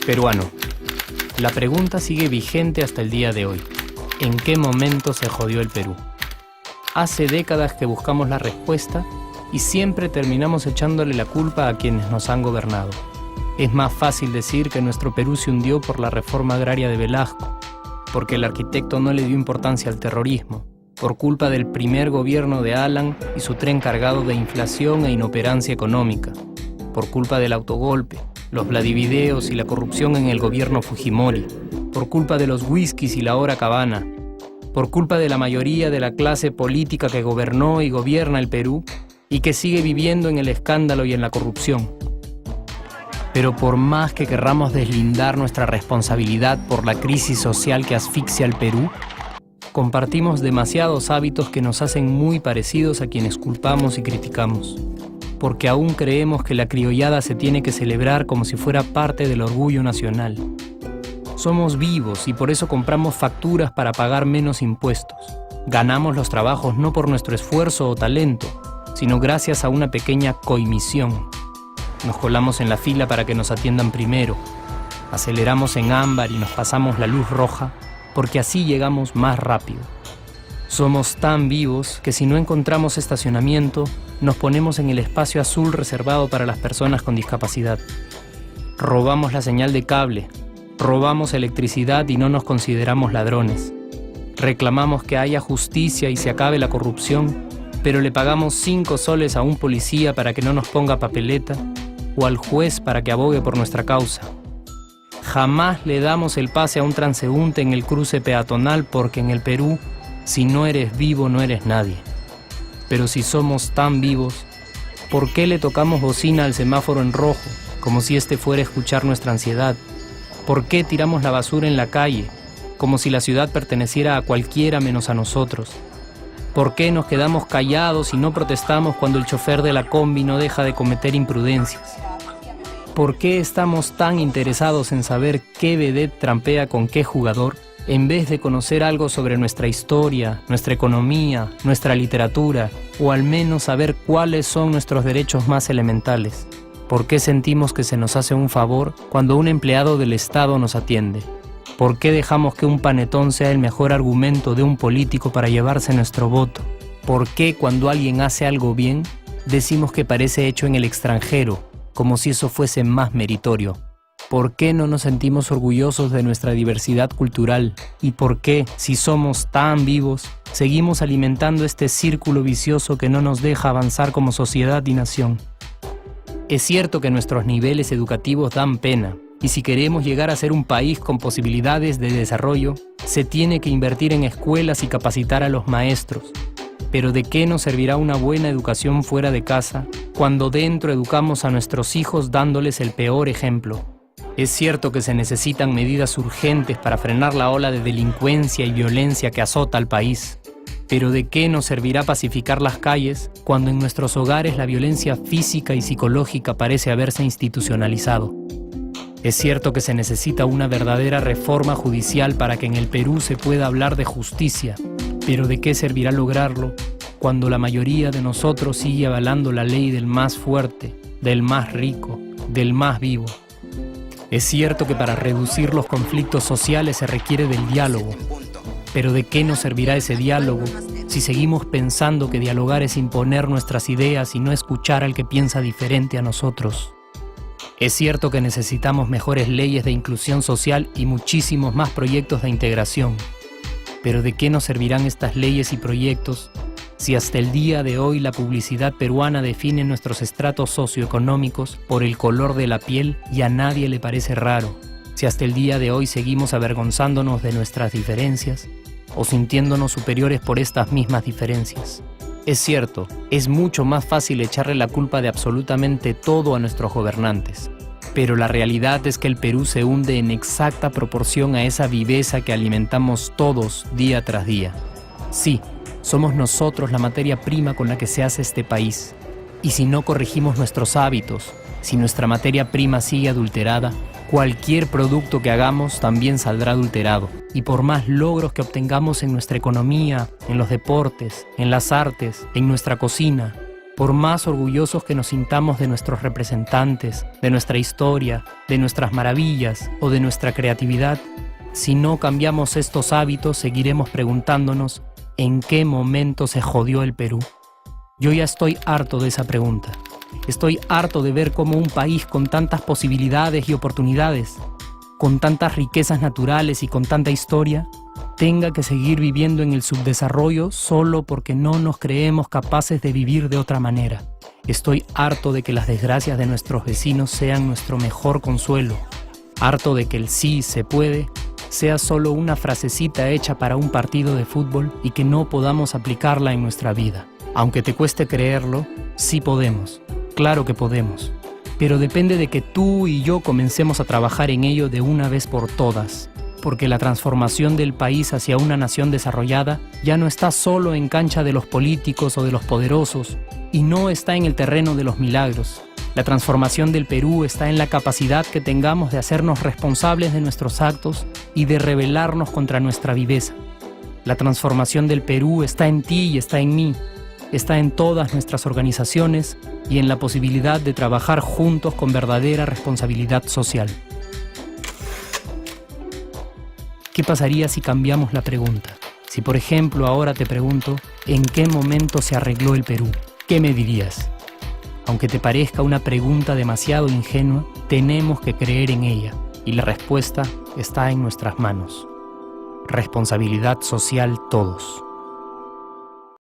Peruano. La pregunta sigue vigente hasta el día de hoy. ¿En qué momento se jodió el Perú? Hace décadas que buscamos la respuesta y siempre terminamos echándole la culpa a quienes nos han gobernado. Es más fácil decir que nuestro Perú se hundió por la reforma agraria de Velasco, porque el arquitecto no le dio importancia al terrorismo, por culpa del primer gobierno de Alan y su tren cargado de inflación e inoperancia económica, por culpa del autogolpe, los Vladivideos y la corrupción en el gobierno Fujimori, por culpa de los whiskies y la hora cabana, por culpa de la mayoría de la clase política que gobernó y gobierna el Perú y que sigue viviendo en el escándalo y en la corrupción. Pero por más que querramos deslindar nuestra responsabilidad por la crisis social que asfixia al Perú, compartimos demasiados hábitos que nos hacen muy parecidos a quienes culpamos y criticamos, porque aún creemos que la criollada se tiene que celebrar como si fuera parte del orgullo nacional. Somos vivos y por eso compramos facturas para pagar menos impuestos. Ganamos los trabajos no por nuestro esfuerzo o talento, sino gracias a una pequeña coimisión. Nos colamos en la fila para que nos atiendan primero. Aceleramos en ámbar y nos pasamos la luz roja, porque así llegamos más rápido. Somos tan vivos que si no encontramos estacionamiento, nos ponemos en el espacio azul reservado para las personas con discapacidad. Robamos la señal de cable, robamos electricidad y no nos consideramos ladrones. Reclamamos que haya justicia y se acabe la corrupción, pero le pagamos 5 soles a un policía para que no nos ponga papeleta o al juez para que abogue por nuestra causa. Jamás le damos el pase a un transeúnte en el cruce peatonal porque en el Perú, si no eres vivo, no eres nadie. Pero si somos tan vivos, ¿por qué le tocamos bocina al semáforo en rojo, como si este fuera a escuchar nuestra ansiedad? ¿Por qué tiramos la basura en la calle, como si la ciudad perteneciera a cualquiera menos a nosotros? ¿Por qué nos quedamos callados y no protestamos cuando el chofer de la combi no deja de cometer imprudencias? ¿Por qué estamos tan interesados en saber qué vedette trampea con qué jugador, en vez de conocer algo sobre nuestra historia, nuestra economía, nuestra literatura, o al menos saber cuáles son nuestros derechos más elementales? ¿Por qué sentimos que se nos hace un favor cuando un empleado del Estado nos atiende? ¿Por qué dejamos que un panetón sea el mejor argumento de un político para llevarse nuestro voto? ¿Por qué cuando alguien hace algo bien, decimos que parece hecho en el extranjero, como si eso fuese más meritorio? ¿Por qué no nos sentimos orgullosos de nuestra diversidad cultural? ¿Y por qué, si somos tan vivos, seguimos alimentando este círculo vicioso que no nos deja avanzar como sociedad y nación? Es cierto que nuestros niveles educativos dan pena, y si queremos llegar a ser un país con posibilidades de desarrollo, se tiene que invertir en escuelas y capacitar a los maestros. Pero ¿de qué nos servirá una buena educación fuera de casa cuando dentro educamos a nuestros hijos dándoles el peor ejemplo? Es cierto que se necesitan medidas urgentes para frenar la ola de delincuencia y violencia que azota al país. Pero ¿de qué nos servirá pacificar las calles cuando en nuestros hogares la violencia física y psicológica parece haberse institucionalizado? Es cierto que se necesita una verdadera reforma judicial para que en el Perú se pueda hablar de justicia, pero ¿de qué servirá lograrlo cuando la mayoría de nosotros sigue avalando la ley del más fuerte, del más rico, del más vivo? Es cierto que para reducir los conflictos sociales se requiere del diálogo, pero ¿de qué nos servirá ese diálogo si seguimos pensando que dialogar es imponer nuestras ideas y no escuchar al que piensa diferente a nosotros? Es cierto que necesitamos mejores leyes de inclusión social y muchísimos más proyectos de integración. Pero ¿de qué nos servirán estas leyes y proyectos si hasta el día de hoy la publicidad peruana define nuestros estratos socioeconómicos por el color de la piel y a nadie le parece raro? Si hasta el día de hoy seguimos avergonzándonos de nuestras diferencias o sintiéndonos superiores por estas mismas diferencias. Es cierto, es mucho más fácil echarle la culpa de absolutamente todo a nuestros gobernantes. Pero la realidad es que el Perú se hunde en exacta proporción a esa viveza que alimentamos todos día tras día. Sí, somos nosotros la materia prima con la que se hace este país. Y si no corregimos nuestros hábitos, si nuestra materia prima sigue adulterada, Cualquier producto que hagamos también saldrá adulterado. Y por más logros que obtengamos en nuestra economía, en los deportes, en las artes, en nuestra cocina, por más orgullosos que nos sintamos de nuestros representantes, de nuestra historia, de nuestras maravillas o de nuestra creatividad, si no cambiamos estos hábitos, seguiremos preguntándonos ¿en qué momento se jodió el Perú? Yo ya estoy harto de esa pregunta. Estoy harto de ver cómo un país con tantas posibilidades y oportunidades, con tantas riquezas naturales y con tanta historia, tenga que seguir viviendo en el subdesarrollo solo porque no nos creemos capaces de vivir de otra manera. Estoy harto de que las desgracias de nuestros vecinos sean nuestro mejor consuelo. Harto de que el sí se puede sea solo una frasecita hecha para un partido de fútbol y que no podamos aplicarla en nuestra vida. Aunque te cueste creerlo, sí podemos. Claro que podemos. Pero depende de que tú y yo comencemos a trabajar en ello de una vez por todas. Porque la transformación del país hacia una nación desarrollada ya no está solo en cancha de los políticos o de los poderosos, y no está en el terreno de los milagros. La transformación del Perú está en la capacidad que tengamos de hacernos responsables de nuestros actos y de rebelarnos contra nuestra viveza. La transformación del Perú está en ti y está en mí. Está en todas nuestras organizaciones y en la posibilidad de trabajar juntos con verdadera responsabilidad social. ¿Qué pasaría si cambiamos la pregunta? Si, por ejemplo, ahora te pregunto, ¿en qué momento se arregló el Perú? ¿Qué me dirías? Aunque te parezca una pregunta demasiado ingenua, tenemos que creer en ella, y la respuesta está en nuestras manos. Responsabilidad social todos.